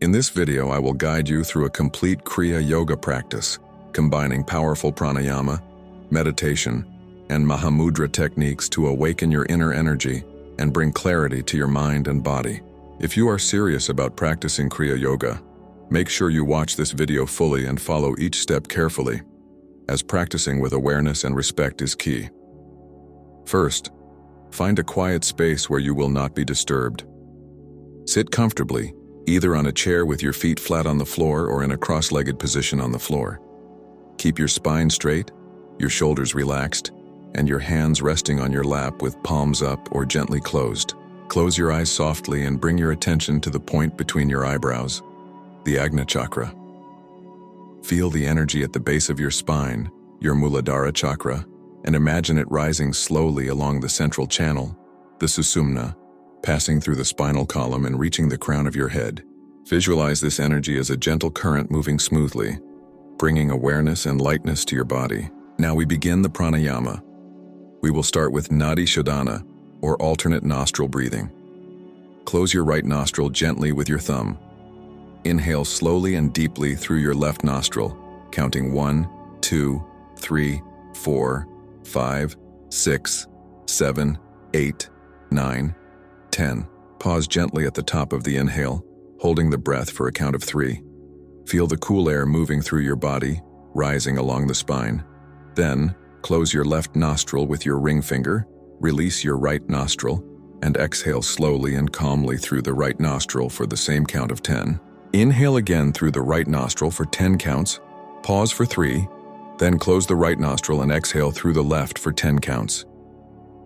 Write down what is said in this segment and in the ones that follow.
In this video, I will guide you through a complete Kriya Yoga practice, combining powerful pranayama, meditation, and Mahamudra techniques to awaken your inner energy and bring clarity to your mind and body. If you are serious about practicing Kriya Yoga, make sure you watch this video fully and follow each step carefully, as practicing with awareness and respect is key. First, find a quiet space where you will not be disturbed. Sit comfortably, either on a chair with your feet flat on the floor or in a cross-legged position on the floor. Keep your spine straight, your shoulders relaxed, and your hands resting on your lap with palms up or gently closed. Close your eyes softly and bring your attention to the point between your eyebrows, the Ajna chakra. Feel the energy at the base of your spine, your Muladhara chakra, and imagine it rising slowly along the central channel, the Sushumna, passing through the spinal column and reaching the crown of your head. Visualize this energy as a gentle current moving smoothly, bringing awareness and lightness to your body. Now we begin the pranayama. We will start with Nadi Shodhana, or alternate nostril breathing. Close your right nostril gently with your thumb. Inhale slowly and deeply through your left nostril, counting 1, 2, 3, 4, 5, 6, 7, 8, 9, 10. Pause gently at the top of the inhale, holding the breath for a count of 3. Feel the cool air moving through your body, rising along the spine. Then, close your left nostril with your ring finger, release your right nostril, and exhale slowly and calmly through the right nostril for the same count of 10. Inhale again through the right nostril for 10 counts, pause for 3, then close the right nostril and exhale through the left for 10 counts.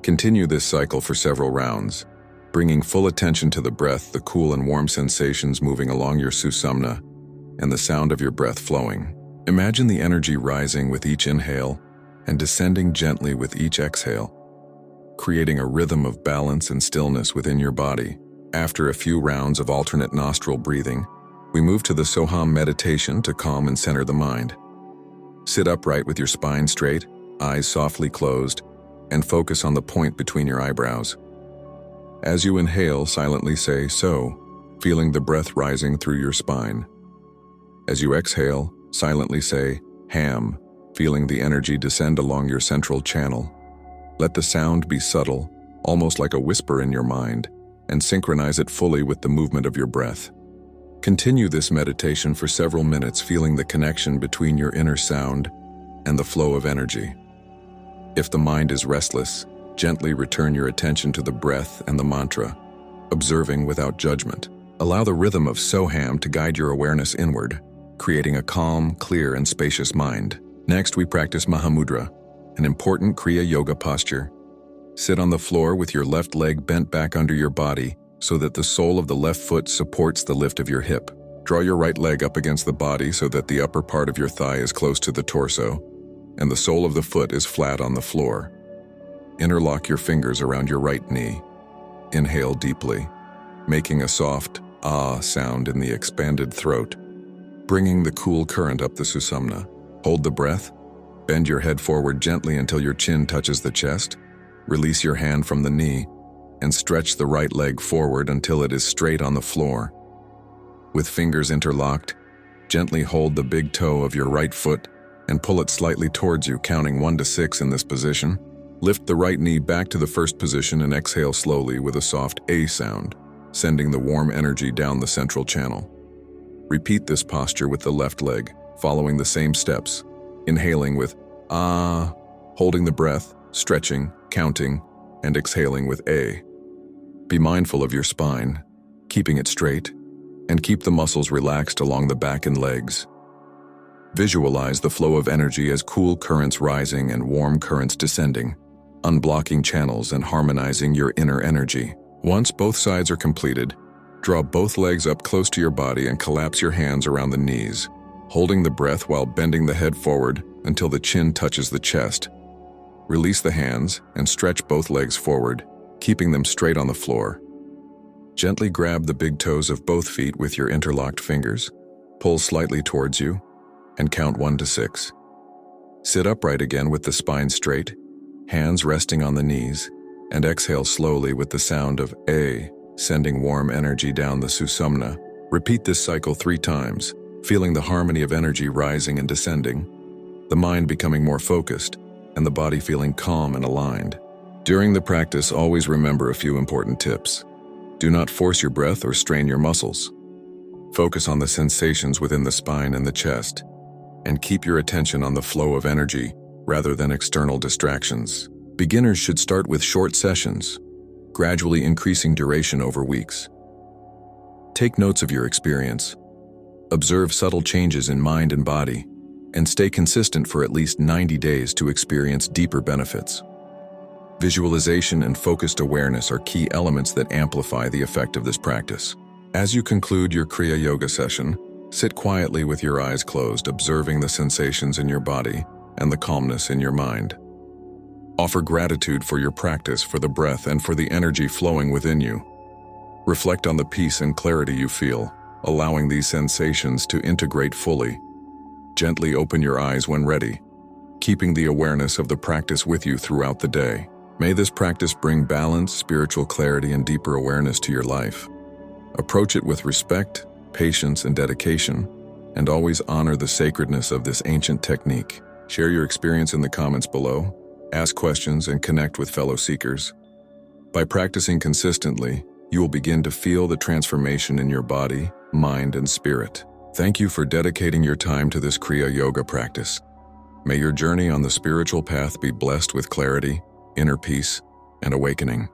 Continue this cycle for several rounds, bringing full attention to the breath, the cool and warm sensations moving along your Sushumna, and the sound of your breath flowing. Imagine the energy rising with each inhale and descending gently with each exhale, creating a rhythm of balance and stillness within your body. After a few rounds of alternate nostril breathing, we move to the Soham Meditation to calm and center the mind. Sit upright with your spine straight, eyes softly closed, and focus on the point between your eyebrows. As you inhale, silently say "so," feeling the breath rising through your spine. As you exhale, silently say "ham," feeling the energy descend along your central channel. Let the sound be subtle, almost like a whisper in your mind, and synchronize it fully with the movement of your breath. Continue this meditation for several minutes, feeling the connection between your inner sound and the flow of energy. If the mind is restless, gently return your attention to the breath and the mantra, observing without judgment. Allow the rhythm of Soham to guide your awareness inward, creating a calm, clear, and spacious mind. Next, we practice Mahamudra, an important Kriya Yoga posture. Sit on the floor with your left leg bent back under your body so that the sole of the left foot supports the lift of your hip. Draw your right leg up against the body so that the upper part of your thigh is close to the torso, and the sole of the foot is flat on the floor. Interlock your fingers around your right knee. Inhale deeply, making a soft "ah" sound in the expanded throat, bringing the cool current up the Sushumna. Hold the breath. Bend your head forward gently until your chin touches the chest. Release your hand from the knee and stretch the right leg forward until it is straight on the floor. With fingers interlocked, gently hold the big toe of your right foot and pull it slightly towards you, counting 1 to 6 in this position. Lift the right knee back to the first position and exhale slowly with a soft "a" sound, sending the warm energy down the central channel. Repeat this posture with the left leg, following the same steps, inhaling with "ah," holding the breath, stretching, counting, and exhaling with "a." Be mindful of your spine, keeping it straight, and keep the muscles relaxed along the back and legs. Visualize the flow of energy as cool currents rising and warm currents descending, unblocking channels and harmonizing your inner energy. Once both sides are completed, draw both legs up close to your body and collapse your hands around the knees, holding the breath while bending the head forward until the chin touches the chest. Release the hands and stretch both legs forward, keeping them straight on the floor. Gently grab the big toes of both feet with your interlocked fingers, pull slightly towards you, and count 1 to 6. Sit upright again with the spine straight, hands resting on the knees, and exhale slowly with the sound of "a," sending warm energy down the Sushumna, Repeat this cycle 3 times, feeling the harmony of energy rising and descending, the mind becoming more focused, and the body feeling calm and aligned. During the practice, always remember a few important tips. Do not force your breath or strain your muscles. Focus on the sensations within the spine and the chest, and keep your attention on the flow of energy rather than external distractions. Beginners should start with short sessions, gradually increasing duration over weeks. Take notes of your experience. Observe subtle changes in mind and body, and stay consistent for at least 90 days to experience deeper benefits. Visualization and focused awareness are key elements that amplify the effect of this practice. As you conclude your Kriya Yoga session, sit quietly with your eyes closed, observing the sensations in your body and the calmness in your mind. Offer gratitude for your practice, for the breath, and for the energy flowing within you. Reflect on the peace and clarity you feel, allowing these sensations to integrate fully. Gently open your eyes when ready, keeping the awareness of the practice with you throughout the day. May this practice bring balance, spiritual clarity, and deeper awareness to your life. Approach it with respect, patience, and dedication, and always honor the sacredness of this ancient technique. Share your experience in the comments below, ask questions, and connect with fellow seekers. By practicing consistently, you will begin to feel the transformation in your body, mind, and spirit. Thank you for dedicating your time to this Kriya Yoga practice. May your journey on the spiritual path be blessed with clarity, inner peace, and awakening.